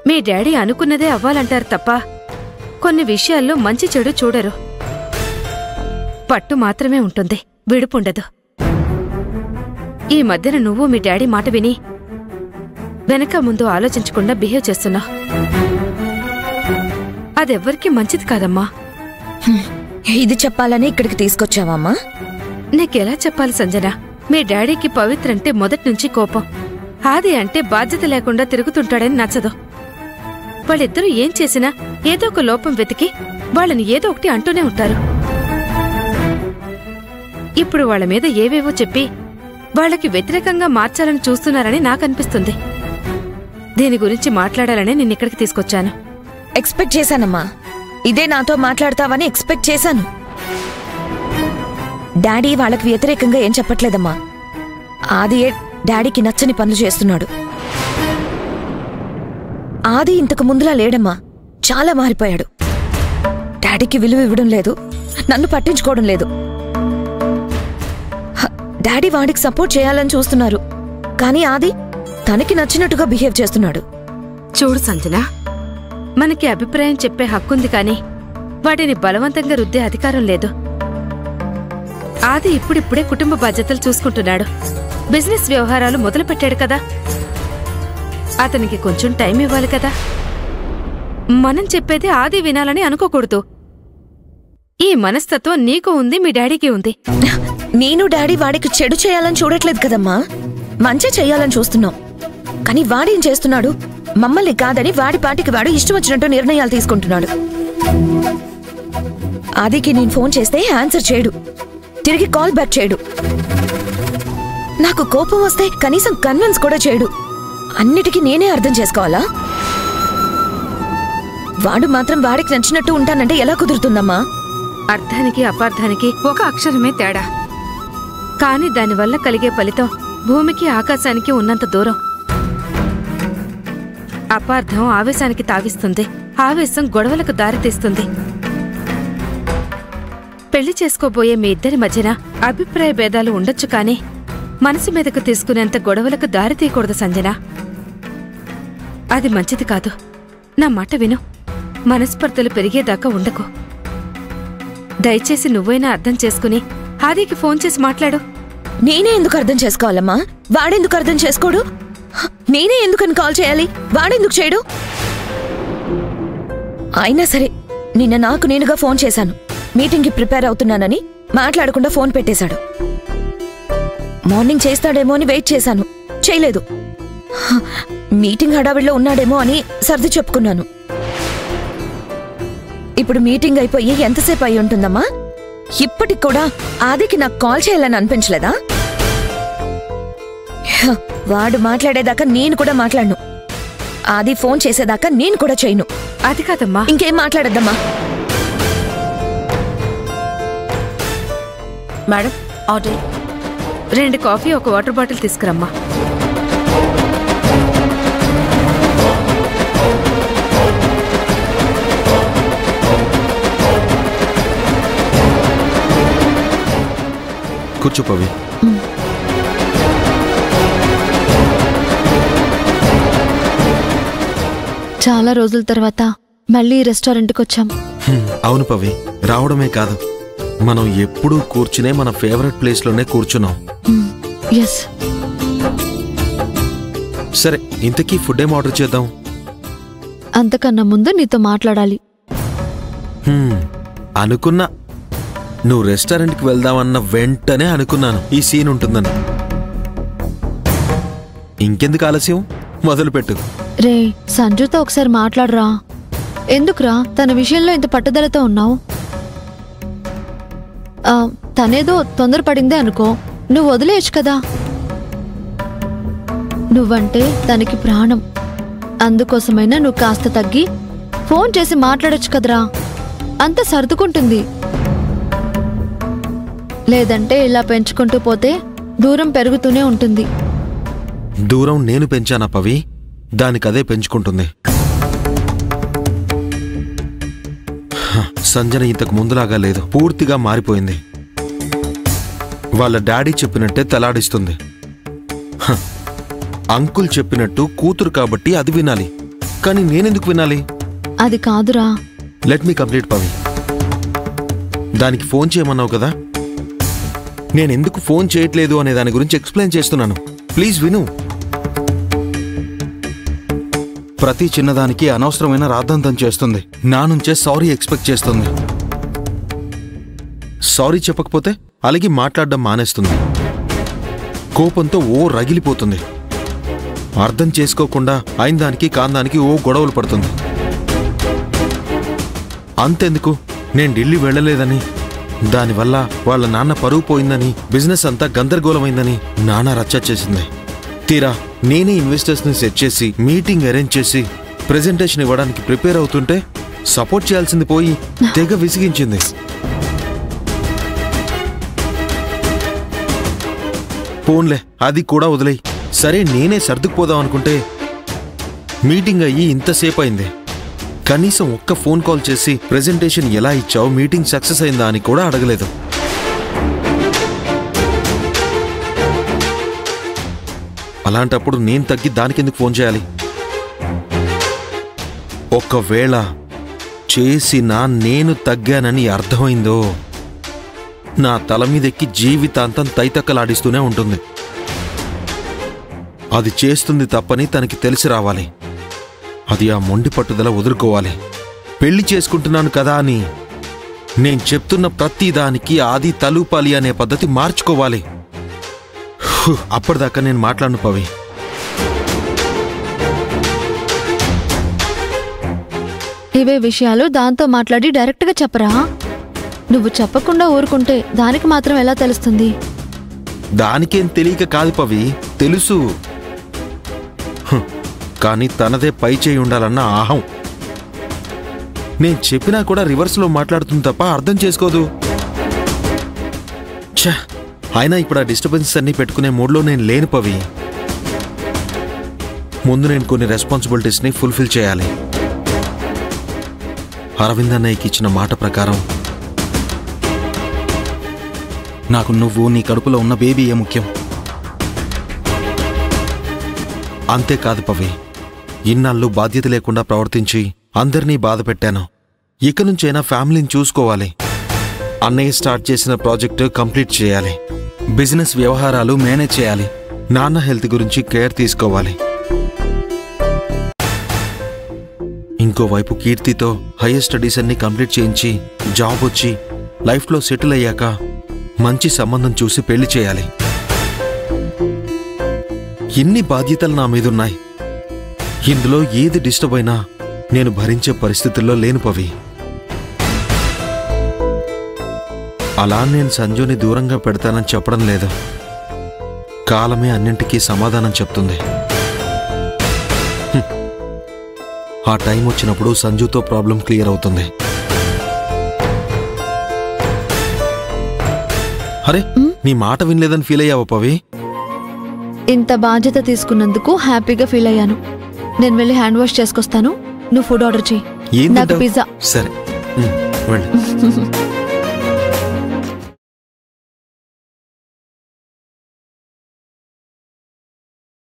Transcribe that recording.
మీ daddy అనుకున్నదే అవ్వాలంటారు తప్ప కొన్ని విషయాల్లో మంచి చెడు చూడరు. పట్టు మాత్రమే ఉంటుంది, విడుపుండదు. ఈ మధ్యన నువ్వు మీ డాడీ మాట విని వెనక ముందు ఆలోచించకుండా బిహేవ్ చేస్తున్నావు. అదెవ్వరికీ మంచిది కాదమ్మా. ఇది చెప్పాలని ఇక్కడికి తీసుకొచ్చావమ్మా? నీకెలా చెప్పాలి సంజన? మీ డాడీకి పవిత్ర అంటే మొదట్నుంచి కోపం. ఆది అంటే బాధ్యత లేకుండా తిరుగుతుంటాడని నచ్చదు. వాళ్ళిద్దరూ ఏం చేసినా ఏదో ఒక లోపం వెతికి వాళ్ళని ఏదో ఒకటి అంటూనే ఉంటారు. ఇప్పుడు వాళ్ళ మీద ఏవేవో చెప్పి వాళ్ళకి వ్యతిరేకంగా మార్చాలని చూస్తున్నారని నాకనిపిస్తుంది. దీని గురించి మాట్లాడాలని నిన్నిక్కడికి తీసుకొచ్చాను. ఎక్స్పెక్ట్ చేశానమ్మా. ఇదే నాతో మాట్లాడతావని ఎక్స్పెక్ట్ చేశాను. డాడీ వాళ్ళకి వ్యతిరేకంగా ఏం చెప్పట్లేదమ్మా. ఆదియే డాడీకి నచ్చని పనులు చేస్తున్నాడు. ఆది ఇంతకు ముందులా లేడమ్మా, చాలా మారిపోయాడు. డాడీకి విలువ ఇవ్వడం లేదు, నన్ను పట్టించుకోవడం లేదు. డాడీ వాడికి సపోర్ట్ చేయాలని చూస్తున్నారు, కానీ ఆది తనకి నచ్చినట్టుగా బిహేవ్ చేస్తున్నాడు. చూడు సంజన, మనకి అభిప్రాయం చెప్పే హక్కుంది కాని వాటిని బలవంతంగా రుద్దే అధికారం లేదు. ఆది ఇప్పుడిప్పుడే కుటుంబ బాధ్యతలు చూసుకుంటున్నాడు, బిజినెస్ వ్యవహారాలు మొదలుపెట్టాడు కదా. అతనికి కొంచెం టైం ఇవ్వాలి కదా. మనం చెప్పేది ఆది వినాలని అనుకోకూడదు. ఈ మనస్తత్వం నీకు ఉంది, మీ డాడీకి ఉంది. నేను డాడీ వాడికి చెడు చేయాలని చూడట్లేదు కదమ్మా, మంచి చెయ్యాలని చూస్తున్నాం. కానీ వాడేం చేస్తున్నాడు? మమ్మల్ని కాదని వాడి పాటికి వాడు ఇష్టం వచ్చినట్టు నిర్ణయాలు తీసుకుంటున్నాడు. ఆదికి నేను ఫోన్ చేస్తే ఆన్సర్ చేయడు, తిరిగి కాల్ బ్యాక్ చేయడు. నాకు కోపం వస్తే కనీసం కన్విన్స్ కూడా చేయడు. అన్నిటికీ నేనే అర్థం చేసుకోవాలా? వాడు మాత్రం వాడికి నచ్చినట్టు ఉంటానంటే ఎలా కుదురుతుందమ్మా? అర్థానికి అపార్థానికి ఒక అక్షరమే తేడా, కాని దానివల్ల కలిగే ఫలితం భూమికి ఆకాశానికి ఉన్నంత దూరం. అపార్థం ఆవేశానికి తావిస్తుంది, ఆవేశం గొడవలకు దారితీస్తుంది. పెళ్లి చేసుకోబోయే మీ ఇద్దరి మధ్యన అభిప్రాయ భేదాలు ఉండొచ్చు కాని మనసు మీదకు తీసుకునేంత గొడవలకు దారితీయకూడదు సంజన. అది మంచిది కాదు. నా మాట విను, మనస్పర్ధలు పెరిగేదాకా ఉండకు. దయచేసి నువ్వైనా అర్థం చేసుకుని ఆదికి ఫోన్ చేసి మాట్లాడు. నేనే ఎందుకు అర్థం చేసుకోవాలమ్మా? వాడెందుకు అర్థం చేసుకోడు? నేనే ఎందుకని కాల్ చేయాలి? వాడెందుకు చేయడు? అయినా సరే నిన్న నాకు నేనుగా ఫోన్ చేశాను. మీటింగ్కి ప్రిపేర్ అవుతున్నానని మాట్లాడకుండా ఫోన్ పెట్టేశాడు. మార్నింగ్ చేస్తాడేమో అని వెయిట్ చేశాను, చేయలేదు. మీటింగ్ హడావిడిలో ఉన్నాడేమో అని సర్ది చెప్పుకున్నాను. ఇప్పుడు మీటింగ్ అయిపోయి ఎంతసేపు అయి ఉంటుందమ్మా? ఇప్పటికి కూడా ఆదికి నాకు కాల్ చేయాలని అనిపించలేదా? వాడు మాట్లాడేదాకా నేను కూడా మాట్లాడను. ఆది ఫోన్ చేసేదాకా నేను కూడా చేయను. అది కాదమ్మా. ఇంకేం మాట్లాడద్దమ్మా. Madam, order. 2 coffee, 1 water bottle తీసుకురమ్మా. కూర్చో పవి. చాలా రోజుల తర్వాత మళ్ళీ రెస్టారెంట్కి వచ్చాం. అవును పవి, రావడమే కాదు, మనం ఎప్పుడూ కూర్చునే మన ఫేవరెట్ ప్లేస్ లోనే కూర్చున్నాం. ఎస్. సరే, ఇంతకీ ఫుడ్ ఏం ఆర్డర్ చేద్దాం? అంతకన్నా ముందు నీతో మాట్లాడాలి. అనుకున్నా, నువ్వు రెస్టారెంట్కి వెళ్దామన్న వెంటనే అనుకున్నాను ఈ సీన్ ఉంటుందని. ఇంకెందుకు ఆలస్యం, మొదలుపెట్టు. రే, సంజుతో ఒకసారి మాట్లాడరా. ఎందుకురా తన విషయంలో ఇంత పట్టుదలతో ఉన్నావు? తనేదో తొందరపడిందే అనుకో, నువ్వు వదిలేయచ్చు కదా. నువ్వంటే తనకి ప్రాణం, అందుకోసమైనా నువ్వు కాస్త తగ్గి ఫోన్ చేసి మాట్లాడొచ్చు కదరా. అంత సర్దుకుంటుంది. లేదంటే ఇలా పెంచుకుంటూ పోతే దూరం పెరుగుతూనే ఉంటుంది. దూరం నేను పెంచానా పవి? దానికదే పెంచుకుంటుంది. సంజన ఇంతకు ముందులాగా లేదు, పూర్తిగా మారిపోయింది. వాళ్ళ డాడీ చెప్పినట్టే తలాడిస్తుంది. అంకుల్ చెప్పినట్టు కూతురు కాబట్టి అది వినాలి. కానీ నేనెందుకు వినాలి? అది కాదురా. Let me complete Pavi. దానికి ఫోన్ చేయమన్నావు కదా, నేనెందుకు ఫోన్ చేయట్లేదు అనే దాని గురించి ఎక్స్ప్లెయిన్ చేస్తున్నాను. ప్లీజ్ విను. ప్రతి చిన్నదానికి అనవసరమైన రాద్ధాంతం చేస్తుంది. నా నుంచే సారీ ఎక్స్పెక్ట్ చేస్తుంది. సారీ చెప్పకపోతే అలాగే మాట్లాడడం మానేస్తుంది. కోపంతో ఓ రగిలిపోతుంది. అర్థం చేసుకోకుండా అయిన దానికి కాందానికి ఓ గొడవలు పడుతుంది. అంతెందుకు, నేను ఢిల్లీ వెళ్ళలేదని, దానివల్ల వాళ్ళ నాన్న పరువు పోయిందని, బిజినెస్ అంతా గందరగోళమైందని నాన్న రచ్చ చేసింది. తీరా నేనే ఇన్వెస్టర్స్ని సెట్ చేసి మీటింగ్ అరేంజ్ చేసి ప్రెజెంటేషన్ ఇవ్వడానికి ప్రిపేర్ అవుతుంటే సపోర్ట్ చేయాల్సింది పోయి తెగ విసిగించింది. ఫోన్లే అది కూడా వదిలేయి. సరే నేనే సర్దుకుపోదాం అనుకుంటే మీటింగ్ అయ్యి ఇంతసేపు అయింది. కనీసం ఒక్క ఫోన్ కాల్ చేసి ప్రెజెంటేషన్ ఎలా ఇచ్చావు, మీటింగ్ సక్సెస్ అయిందా అని కూడా అడగలేదు. అలాంటప్పుడు నేను తగ్గి దానికెందుకు ఫోన్ చేయాలి? ఒకవేళ చేసినా నేను తగ్గానని అర్థమైందో నా తల మీదెక్కి జీవితాంతం తైతక్కలాడిస్తూనే ఉంటుంది. అది చేస్తుంది తప్పని తనకి తెలిసి రావాలి. అది ఆ మొండి పట్టుదల వదులుకోవాలి. పెళ్లి చేసుకుంటున్నాను కదా అని నేను చెప్తున్న ప్రతి దానికి ఆది తలూపాలి అనే పద్ధతి మార్చుకోవాలి. అప్పటిదాకా నేను మాట్లాడను పవి. ఇవే విషయాలు దాంతో మాట్లాడి డైరెక్ట్గా చెప్పరా? నువ్వు చెప్పకుండా ఊరుకుంటే దానికి మాత్రం ఎలా తెలుస్తుంది? దానికేం తెలియక కాదు పవి, తెలుసు. కానీ తనదే పై చేయి ఉండాలన్న ఆహం. నేను చెప్పినా కూడా రివర్స్లో మాట్లాడుతుంది తప్ప అర్థం చేసుకోదు. ఛ, అయినా ఇప్పుడు ఆ డిస్టర్బెన్సెస్ అన్నీ పెట్టుకునే మూడ్లో నేను లేను పవి. ముందు నేను కొన్ని రెస్పాన్సిబిలిటీస్ని ఫుల్ఫిల్ చేయాలి. అరవింద్ అన్నయ్యకి ఇచ్చిన మాట ప్రకారం నాకు నువ్వు, నీ కడుపులో ఉన్న బేబీయే ముఖ్యం. అంతేకాదు పవి, ఇన్నాళ్ళు బాధ్యత లేకుండా ప్రవర్తించి అందరినీ బాధ పెట్టాను. ఇక నుంచైనా ఫ్యామిలీని చూసుకోవాలి. అన్నయ్య స్టార్ట్ చేసిన ప్రాజెక్టు కంప్లీట్ చేయాలి. బిజినెస్ వ్యవహారాలు మేనేజ్ చేయాలి. నాన్న హెల్త్ గురించి కేర్ తీసుకోవాలి. ఇంకోవైపు కీర్తితో హైయర్ స్టడీస్ అన్ని కంప్లీట్ చేయించి జాబ్ వచ్చి లైఫ్లో సెటిల్ అయ్యాక మంచి సంబంధం చూసి పెళ్లి చేయాలి. ఎన్ని బాధ్యతలు నా మీదున్నాయి. ఇందులో ఏది డిస్టర్బ్ అయినా నేను భరించే పరిస్థితుల్లో లేను పవి. అలా నేను సంజుని దూరంగా పెడతానని చెప్పడం లేదు. కాలమే అన్నింటికీ సమాధానం చెప్తుంది. ఆ టైం వచ్చినప్పుడు సంజుతో ప్రాబ్లం క్లియర్ అవుతుంది. అరే, నీ మాట వినలేదని ఫీల్ అయ్యావా పవి? ఇంత బాధ్యత తీసుకున్నందుకు హ్యాపీగా ఫీల్ అయ్యాను. నేను వెళ్ళి హ్యాండ్ వాష్ చేసుకొస్తాను, నువ్వు ఫుడ్ ఆర్డర్ చెయ్యి. నాకు పిజ్జా. సరే, వెళ్ళు.